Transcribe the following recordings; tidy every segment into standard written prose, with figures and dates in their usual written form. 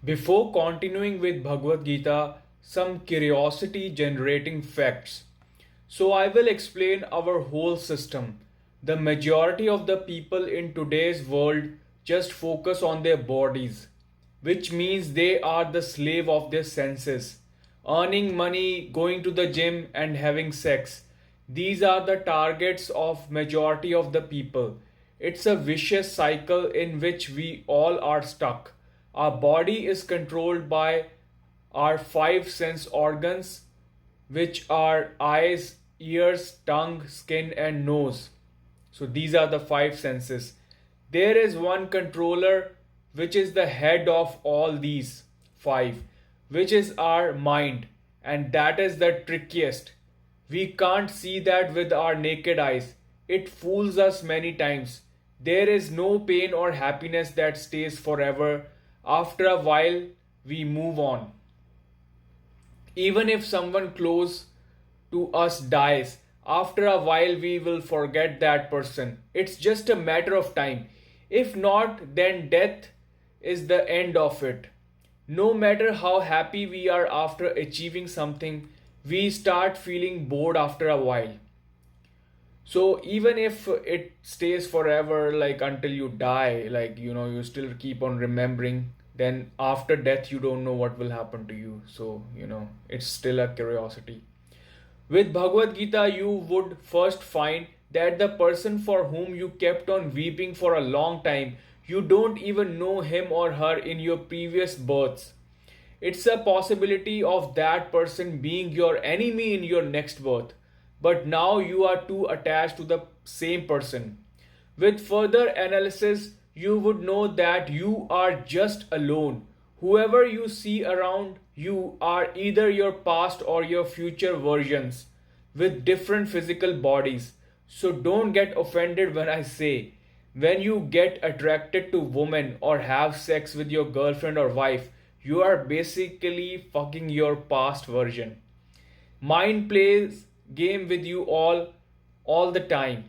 Before continuing with Bhagavad-Gita, some curiosity generating facts. So I will explain our whole system. The majority of the people in today's world just focus on their bodies, which means they are the slave of their senses. Earning money, going to the gym and having sex. These are the targets of majority of the people. It's a vicious cycle in which we all are stuck. Our body is controlled by our five sense organs, which are eyes, ears, tongue, skin, and nose. So these are the five senses. There is one controller which is the head of all these five, which is our mind, and that is the trickiest. We can't see that with our naked eyes. It fools us many times. There is no pain or happiness that stays forever. After a while, we move on. Even if someone close to us dies, after a while we will forget that person. It's just a matter of time. If not, then death is the end of it. No matter how happy we are after achieving something, we start feeling bored after a while. So even if it stays forever, like until you die, like you still keep on remembering, then after death, you don't know what will happen to you. So, it's still a curiosity. With Bhagavad Gita, you would first find that the person for whom you kept on weeping for a long time, you don't even know him or her in your previous births. It's a possibility of that person being your enemy in your next birth, but now you are too attached to the same person. With further analysis, you would know that you are just alone. Whoever you see around you are either your past or your future versions with different physical bodies. So don't get offended when I say, when you get attracted to women or have sex with your girlfriend or wife, you are basically fucking your past version. Mind plays game with you all the time.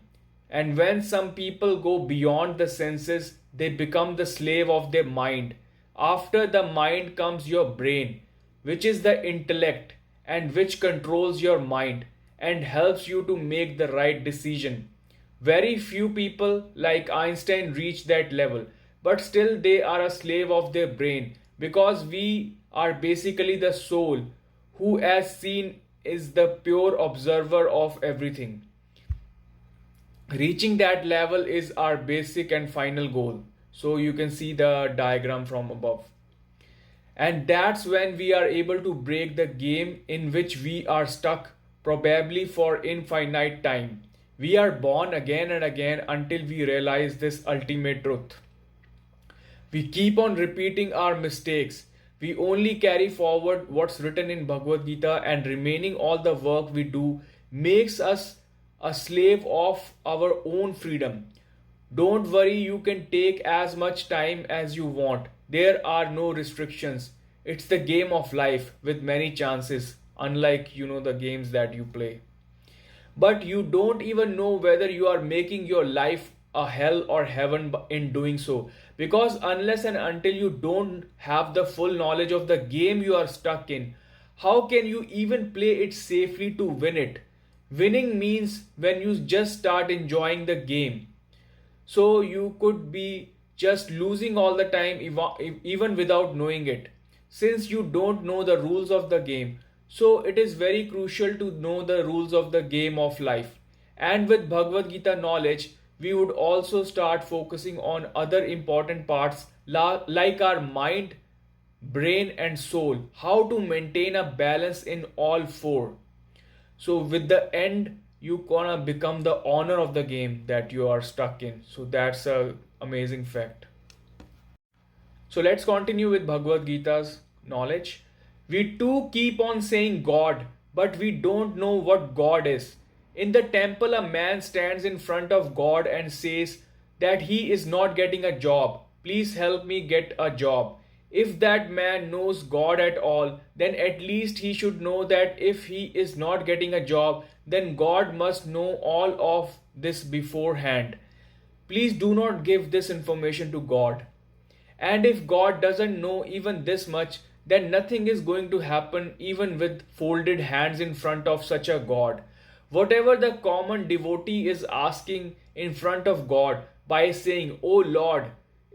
And when some people go beyond the senses, they become the slave of their mind. After the mind comes your brain, which is the intellect and which controls your mind and helps you to make the right decision. Very few people like Einstein reach that level, but still they are a slave of their brain because we are basically the soul who, as seen, is the pure observer of everything. Reaching that level is our basic and final goal. So you can see the diagram from above. And that's when we are able to break the game in which we are stuck, probably for infinite time. We are born again and again until we realize this ultimate truth. We keep on repeating our mistakes. We only carry forward what's written in Bhagavad Gita, and remaining all the work we do makes us a slave of our own freedom. Don't worry, you can take as much time as you want. There are no restrictions. It's the game of life with many chances, unlike the games that you play. But you don't even know whether you are making your life a hell or heaven in doing so. Because unless and until you don't have the full knowledge of the game you are stuck in, how can you even play it safely to win it? Winning means when you just start enjoying the game. So you could be just losing all the time even without knowing it. Since you don't know the rules of the game, so it is very crucial to know the rules of the game of life. And with Bhagavad Gita knowledge, we would also start focusing on other important parts like our mind, brain, and soul. How to maintain a balance in all four. So with the end, you gonna become the owner of the game that you are stuck in. So that's a amazing fact. So let's continue with Bhagavad Gita's knowledge. We too keep on saying God, but we don't know what God is. In the temple, a man stands in front of God and says that he is not getting a job. Please help me get a job. If that man knows God at all, then at least he should know that if he is not getting a job, then God must know all of this beforehand. Please do not give this information to God. And if God doesn't know even this much, then nothing is going to happen even with folded hands in front of such a God. Whatever the common devotee is asking in front of God by saying, "Oh Lord,"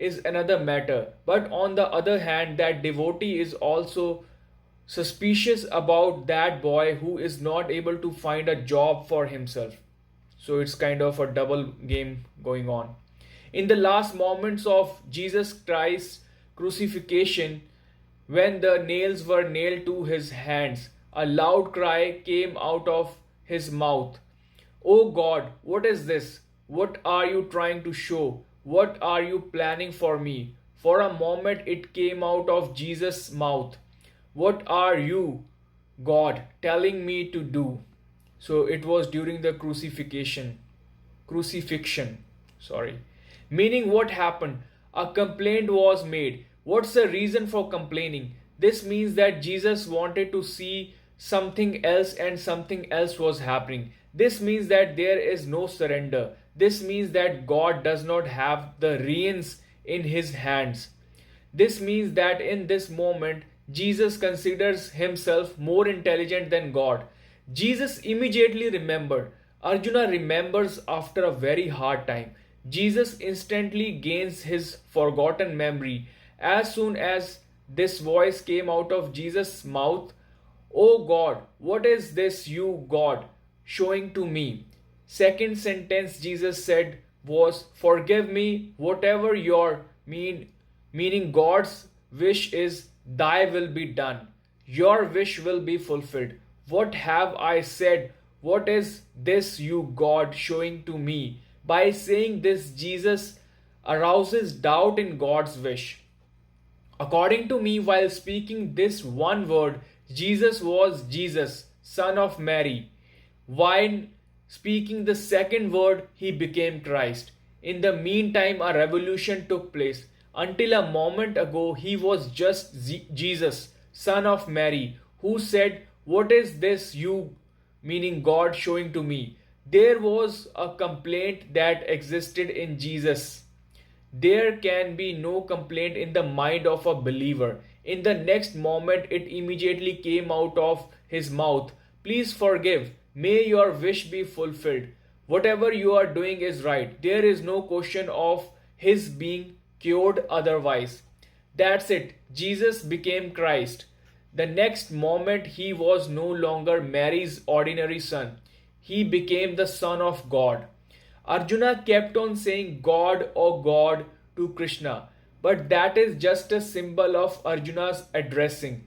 is another matter. But on the other hand, that devotee is also suspicious about that boy who is not able to find a job for himself. So it's kind of a double game going on. In the last moments of Jesus Christ's crucifixion, when the nails were nailed to his hands, a loud cry came out of his mouth. "Oh God, what is this? What are you trying to show? What are you planning for me?" For a moment it came out of Jesus' mouth. "What are you, God, telling me to do?" So it was during the crucifixion, sorry. Meaning, what happened? A complaint was made. What's the reason for complaining? This means that Jesus wanted to see something else and something else was happening. This means that there is no surrender. This means that God does not have the reins in his hands. This means that in this moment, Jesus considers himself more intelligent than God. Jesus immediately remembered. Arjuna remembers after a very hard time. Jesus instantly gains his forgotten memory. As soon as this voice came out of Jesus' mouth, "Oh God, what is this you, God, showing to me?" Second sentence Jesus said was, "Forgive me, whatever your meaning God's wish is, thy will be done. Your wish will be fulfilled. What have I said? What is this you, God, showing to me?" By saying this, Jesus arouses doubt in God's wish. According to me, while speaking this one word, Jesus was Jesus, Son of Mary. While speaking the second word, he became Christ. In the meantime, a revolution took place. Until a moment ago, he was just Jesus, Son of Mary, who said, "What is this you, meaning God, showing to me?" There was a complaint that existed in Jesus. There can be no complaint in the mind of a believer. In the next moment, it immediately came out of his mouth. "Please forgive. May your wish be fulfilled. Whatever you are doing is right." There is no question of his being cured otherwise. That's it. Jesus became Christ. The next moment, he was no longer Mary's ordinary son. He became the Son of God. Arjuna kept on saying "God, oh God" to Krishna, but that is just a symbol of Arjuna's addressing.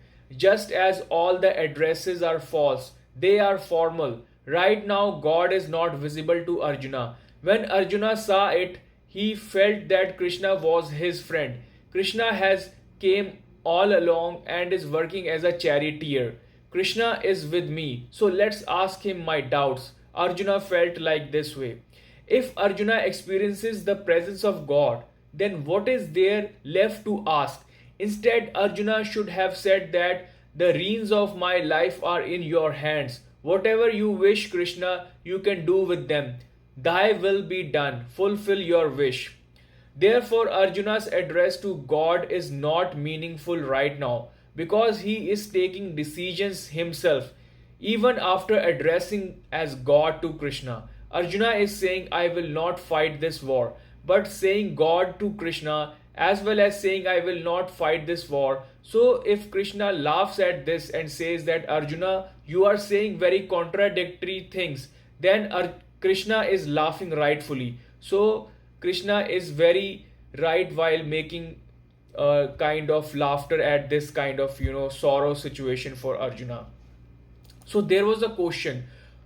Just as all the addresses are false, they are formal. Right now, God is not visible to Arjuna. When Arjuna saw it, he felt that Krishna was his friend. Krishna has came all along and is working as a charioteer. Krishna is with me, so let's ask him my doubts. Arjuna felt like this way. If Arjuna experiences the presence of God, then what is there left to ask? Instead, Arjuna should have said that the reins of my life are in your hands. Whatever you wish, Krishna, you can do with them. Thy will be done. Fulfill your wish. Therefore, Arjuna's address to God is not meaningful right now because he is taking decisions himself. Even after addressing as God to Krishna, Arjuna is saying, "I will not fight this war." But saying God to Krishna as well as saying, "I will not fight this war." So if Krishna laughs at this and says that, "Arjuna, you are saying very contradictory things," then Krishna is laughing rightfully. So Krishna is very right while making a kind of laughter at this kind of sorrow situation for Arjuna. So there was a question,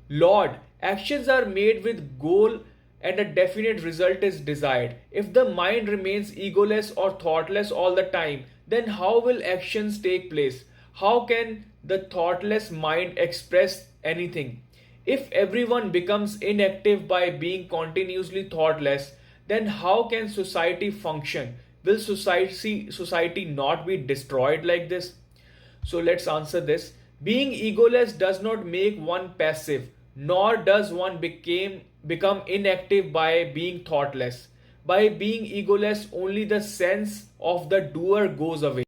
"Lord, actions are made with goal and a definite result is desired. If the mind remains egoless or thoughtless all the time, then how will actions take place? How can the thoughtless mind express anything? If everyone becomes inactive by being continuously thoughtless, then how can society function? Will society not be destroyed like this?" So let's answer this. Being egoless does not make one passive, nor does one become inactive by being thoughtless. By being egoless, only the sense of the doer goes away.